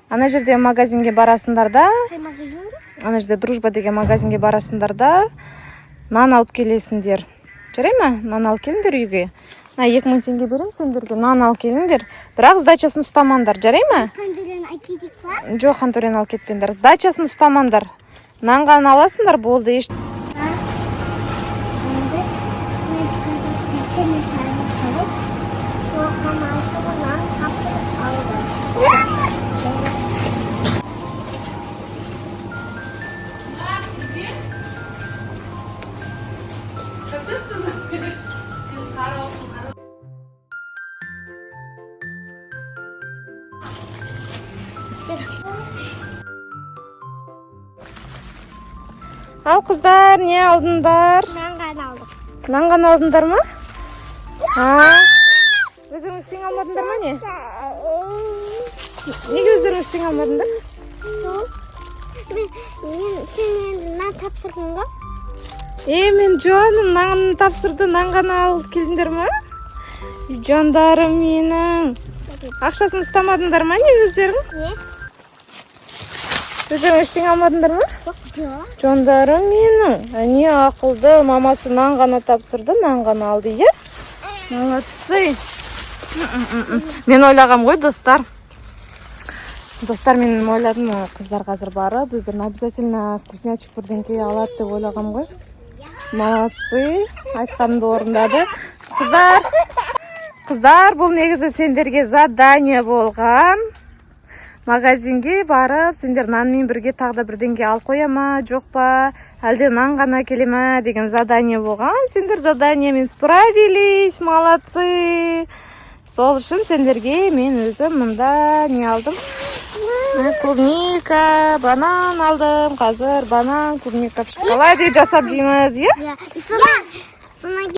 Ана жерде магазинге барасыңдар да. Ана жерде Дружба деген магазинге барасыңдар да. Нан алып келесіңдер. Жарайма? Нан алып келіңдер үйге. 2000 теңге берем сендерге. Нан алып келіңдер. Бірақ сдачасын ұстамаңдар, жарайма? Хантурен алып кетейік па? Жоқ, хантурен алып кетпеңдер. Сдачасын ұстамаңдар. Нан ғана аласыңдар, болды. Ал қыздар, не алдыңдар? Нан ғана алдыңдар ма? Өздерің ештеңе алмадыңдар ма не? Неге өздерің ештеңе алмадыңдар? Мен нан тапсырдым ба? Мен жаным нан тапсырды, нан ғана алып келдіңдер ма? Жандарым менің. Ақшасын ұстамадыңдар ма не өздерің? Не? Өздерің ештеңе алмадыңдар ма? Жоқ. Жандарым менің. Не ақылды, мамасы нан ғана тапсырды, нан ғана алды, е? Молодцы. Мен ойлағам ғой, достар. Достар, мен ойладым, қыздар қазір барып, өздерін обязательно вкуснячек бірдеңке алады деп ойлағам ғой. Молодцы. Айтқанымды орындады. Қыздар, бұл негізі сендерге задание болған. Магазинге барып, сендер нанмен бірге тағда бірдеңге алып қояма, жоқ па, әлде нан ғана келеме деген задание болған. Сендер заданиемен справились, молодцы. Сол үшін сендерге мен өзім мұнда не алдым? Клубника, банан алдым. Қазір банан, клубника в шоколаде жасап жейміз, е?